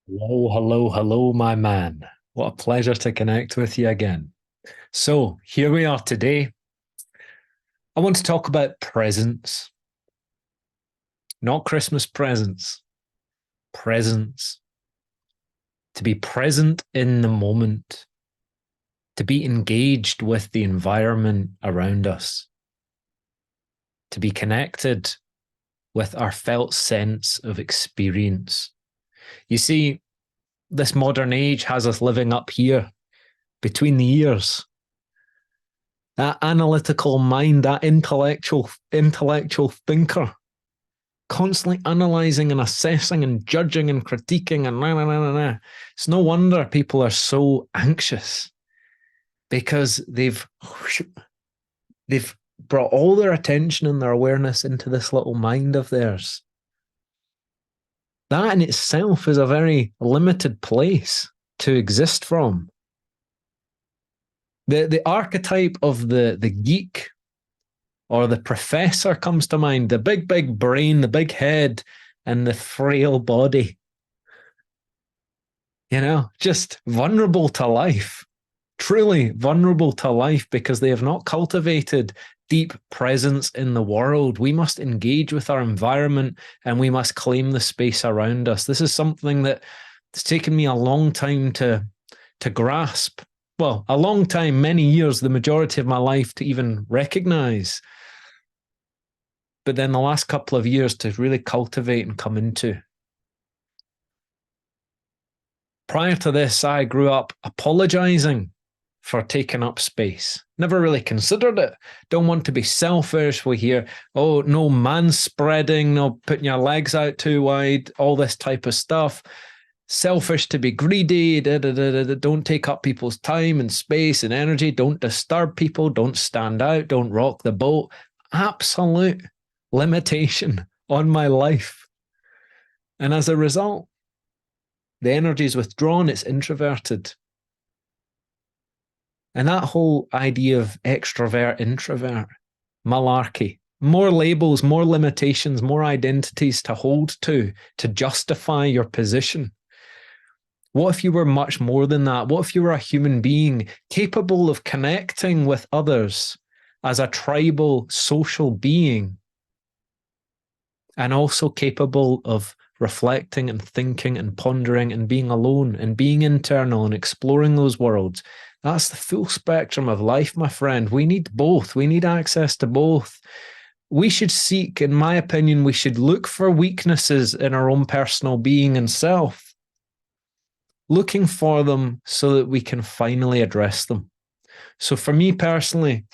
Hello, hello, hello, my man. What a pleasure to connect with you again. So, here we are today. I want to talk about presents, not Christmas presents, presents. To be present in the moment, to be engaged with the environment around us, to be connected with our felt sense of experience. You see, this modern age has us living up here between the ears. That analytical mind, that intellectual thinker, constantly analyzing and assessing and judging and critiquing and nah, nah, nah, nah, nah. It's no wonder people are so anxious because they've brought all their attention and their awareness into this little mind of theirs. That in itself is a very limited place to exist from. The archetype of the geek or the professor comes to mind, the big brain, the big head, and the frail body. Just vulnerable to life, truly vulnerable to life because they have not cultivated deep presence in the world. We must engage with our environment and we must claim the space around us. This is something that it's taken me a long time to grasp. Well, a long time, many years, the majority of my life to even recognize. But then the last couple of years to really cultivate and come into. Prior to this, I grew up apologizing for taking up space. Never really considered it. Don't want to be selfish. We hear, oh, no manspreading, no putting your legs out too wide, all this type of stuff. Selfish to be greedy, don't take up people's time and space and energy, don't disturb people, don't stand out, don't rock the boat. Absolute limitation on my life. And as a result, the energy is withdrawn, it's introverted. And that whole idea of extrovert, introvert, malarkey, more labels, more limitations, more identities to hold to justify your position. What if you were much more than that? What if you were a human being capable of connecting with others as a tribal social being and also capable of reflecting and thinking and pondering and being alone and being internal and exploring those worlds? That's the full spectrum of life, my friend. We need both. We need access to both. We should seek, in my opinion, we should look for weaknesses in our own personal being and self, looking for them so that we can finally address them. So for me personally,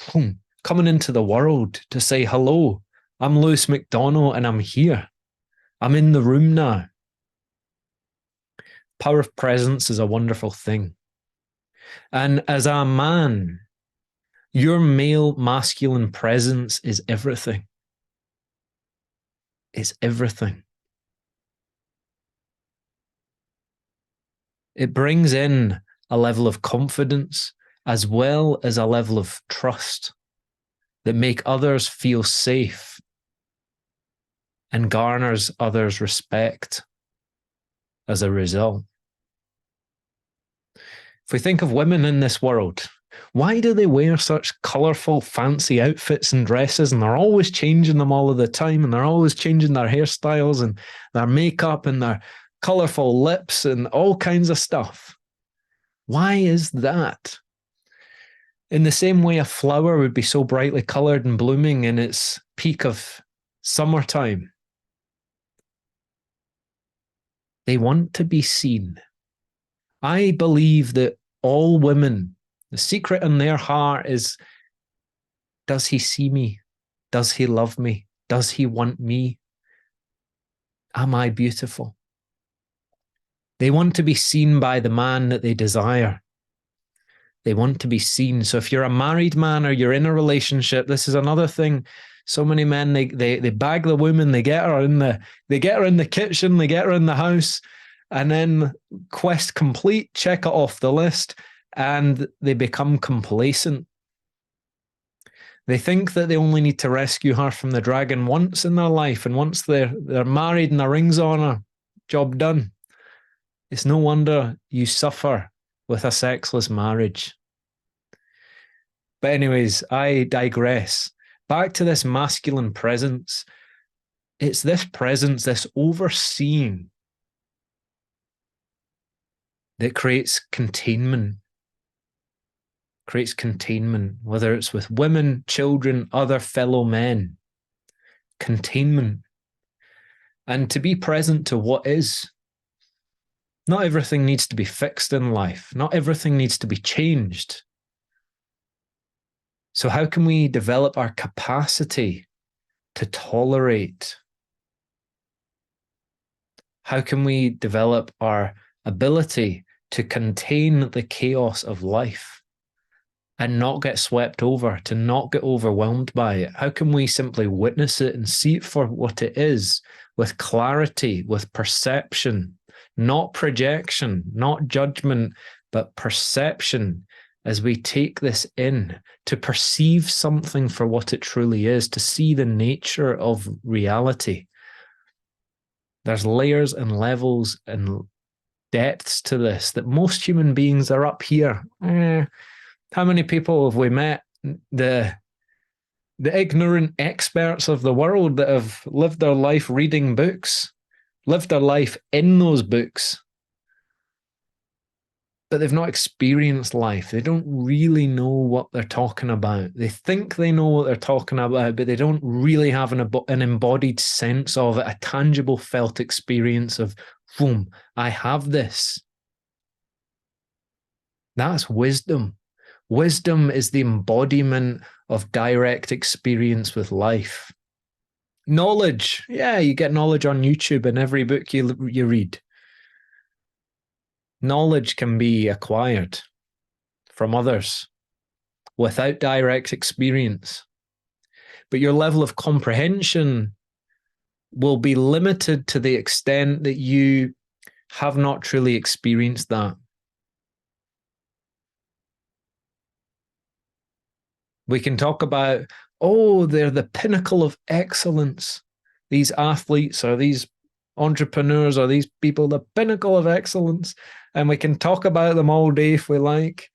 coming into the world to say, hello, I'm Lewis McDonald and I'm here. I'm in the room now. Power of presence is a wonderful thing. And as a man, your male masculine presence is everything. It's everything. It brings in a level of confidence as well as a level of trust that make others feel safe and garners others' respect as a result. If we think of women in this world, why do they wear such colorful, fancy outfits and dresses? And they're always changing them all of the time. And they're always changing their hairstyles and their makeup and their colorful lips and all kinds of stuff. Why is that? In the same way a flower would be so brightly colored and blooming in its peak of summertime. They want to be seen. I believe that all women, the secret in their heart is, does he see me? Does he love me? Does he want me? Am I beautiful? They want to be seen by the man that they desire. They want to be seen. So if you're a married man or you're in a relationship, this is another thing. So many men, they bag the woman, they get her in the kitchen, they get her in the house, and then quest complete, check it off the list, and they become complacent. They think that they only need to rescue her from the dragon once in their life, and once they're married and the ring's on her, job done. It's no wonder you suffer with a sexless marriage. But anyways, I digress. Back to this masculine presence. It's this presence, this overseeing, that creates containment. Creates containment, whether it's with women, children, other fellow men. Containment. And to be present to what is. Not everything needs to be fixed in life. Not everything needs to be changed. So how can we develop our capacity to tolerate? How can we develop our ability to contain the chaos of life and not get swept over, to not get overwhelmed by it? How can we simply witness it and see it for what it is, with clarity, with perception, not projection, not judgment, but perception, as we take this in, to perceive something for what it truly is, to see the nature of reality. There's layers and levels and depths to this that most human beings are up here. How many people have we met? The ignorant experts of the world that have lived their life reading books, lived their life in those books, but they've not experienced life. They don't really know what they're talking about. They think they know what they're talking about, but they don't really have an embodied sense of it, a tangible felt experience of, boom, I have this. That's wisdom. Wisdom is the embodiment of direct experience with life. Knowledge. Yeah, you get knowledge on YouTube in every book you read. Knowledge can be acquired from others without direct experience. But your level of comprehension will be limited to the extent that you have not truly experienced that. We can talk about, oh, they're the pinnacle of excellence. These athletes or these entrepreneurs or these people, the pinnacle of excellence. And we can talk about them all day if we like.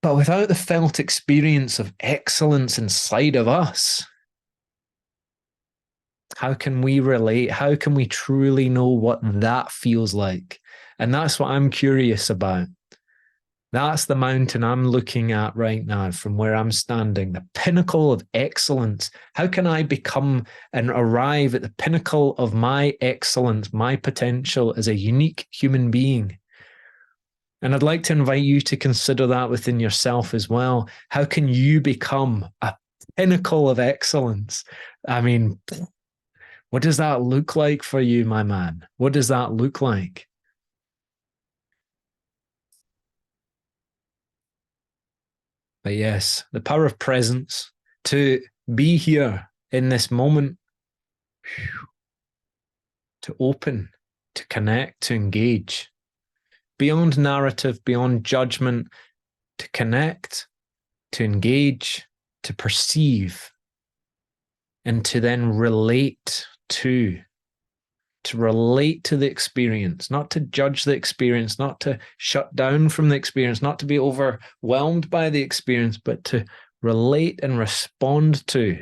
But without the felt experience of excellence inside of us, how can we relate? How can we truly know what that feels like? And that's what I'm curious about. That's the mountain I'm looking at right now from where I'm standing, the pinnacle of excellence. How can I become and arrive at the pinnacle of my excellence, my potential as a unique human being? And I'd like to invite you to consider that within yourself as well. How can you become a pinnacle of excellence? I mean, what does that look like for you, my man? What does that look like? But yes, the power of presence, to be here in this moment, to open, to connect, to engage, beyond narrative, beyond judgment, to connect, to engage, to perceive, and to then relate to the experience, not to judge the experience, not to shut down from the experience, not to be overwhelmed by the experience, but to relate and respond to.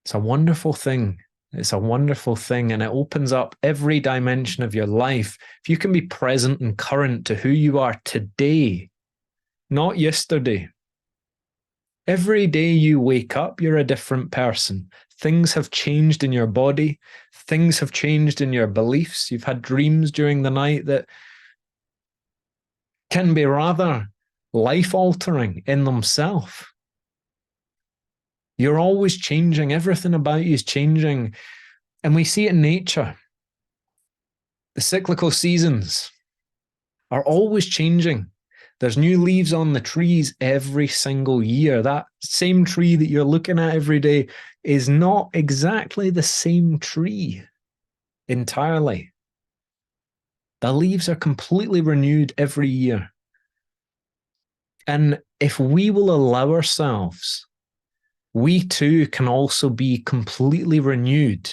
It's a wonderful thing. It's a wonderful thing, and it opens up every dimension of your life. If you can be present and current to who you are today, not yesterday. Every day you wake up, you're a different person. Things have changed in your body. Things have changed in your beliefs. You've had dreams during the night that can be rather life-altering in themselves. You're always changing. Everything about you is changing. And we see it in nature. The cyclical seasons are always changing. There's new leaves on the trees every single year. That same tree that you're looking at every day is not exactly the same tree entirely. The leaves are completely renewed every year. And if we will allow ourselves, we too can also be completely renewed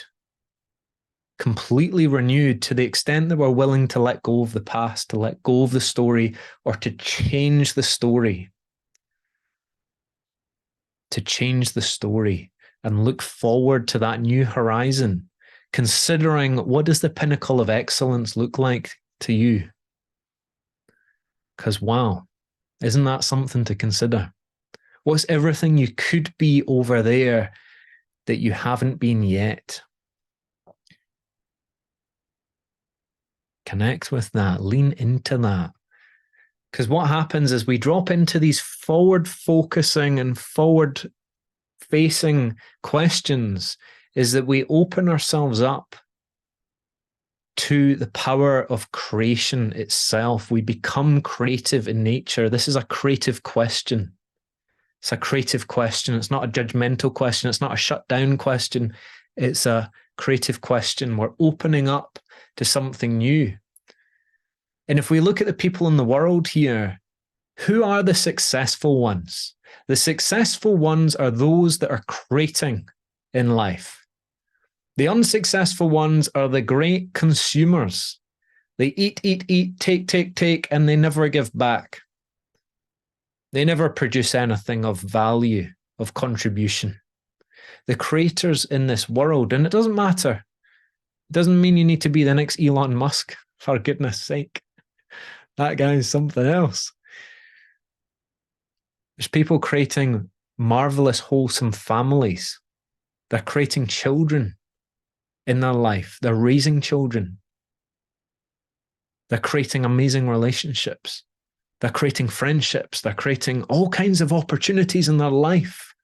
completely renewed to the extent that we're willing to let go of the past, to let go of the story, or to change the story. To change the story and look forward to that new horizon, considering what does the pinnacle of excellence look like to you? Because wow, isn't that something to consider? What's everything you could be over there that you haven't been yet? Connect with that, lean into that. Because what happens is we drop into these forward focusing and forward facing questions, is that we open ourselves up to the power of creation itself. We become creative in nature. This is a creative question. It's a creative question. It's not a judgmental question. It's not a shut down question. It's a creative question. We're opening up to something new. And if we look at the people in the world here, who are the successful ones? The successful ones are those that are creating in life. The unsuccessful ones are the great consumers. They eat, take, and they never give back. They never produce anything of value, of contribution. The creators in this world, and it doesn't matter. It doesn't mean you need to be the next Elon Musk, for goodness sake. That guy is something else. There's people creating marvelous, wholesome families. They're creating children in their life. They're raising children. They're creating amazing relationships. They're creating friendships. They're creating all kinds of opportunities in their life.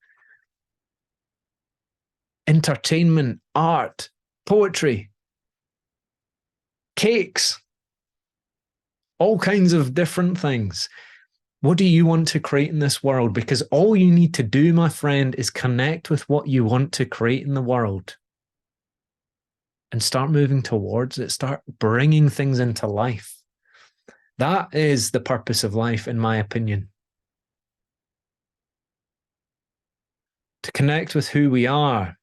Entertainment, art, poetry, cakes, all kinds of different things. What do you want to create in this world? Because all you need to do, my friend, is connect with what you want to create in the world and start moving towards it. Start bringing things into life. That is the purpose of life, in my opinion. To connect with who we are,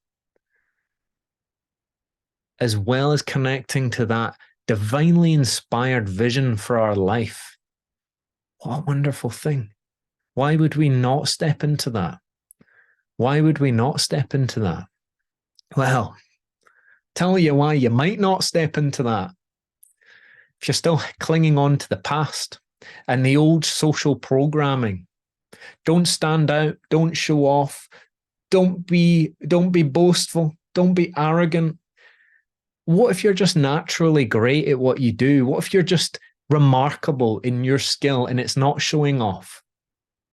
as well as connecting to that divinely inspired vision for our life. What a wonderful thing. Why would we not step into that? Why would we not step into that? Well, tell you why you might not step into that. If you're still clinging on to the past and the old social programming, don't stand out, don't show off, don't be boastful, don't be arrogant. What if you're just naturally great at what you do? What if you're just remarkable in your skill and it's not showing off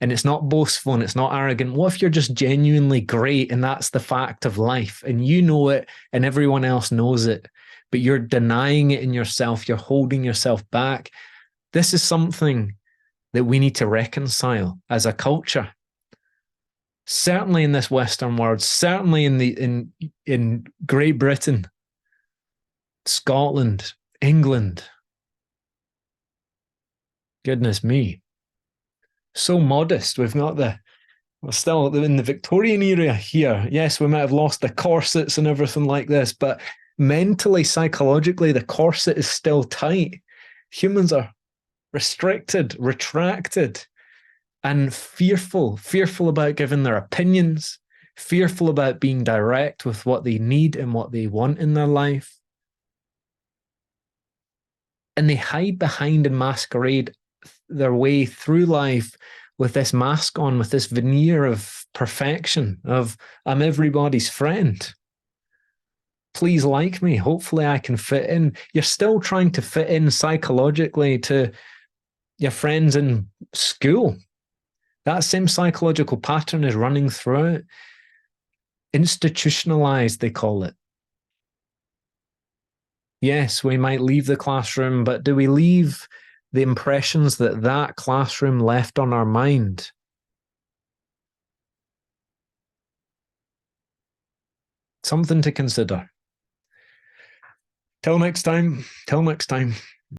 and it's not boastful and it's not arrogant? What if you're just genuinely great and that's the fact of life and you know it and everyone else knows it, but you're denying it in yourself, you're holding yourself back? This is something that we need to reconcile as a culture. Certainly in this Western world, certainly in Great Britain, Scotland, England. Goodness me. So modest. We're still in the Victorian era here. Yes, we might have lost the corsets and everything like this, but mentally, psychologically, the corset is still tight. Humans are restricted, retracted, and fearful about giving their opinions, fearful about being direct with what they need and what they want in their life. And they hide behind and masquerade their way through life with this mask on, with this veneer of perfection, of I'm everybody's friend. Please like me. Hopefully I can fit in. You're still trying to fit in psychologically to your friends in school. That same psychological pattern is running through it. Institutionalized, they call it. Yes, we might leave the classroom, but do we leave the impressions that that classroom left on our mind? Something to consider. Till next time.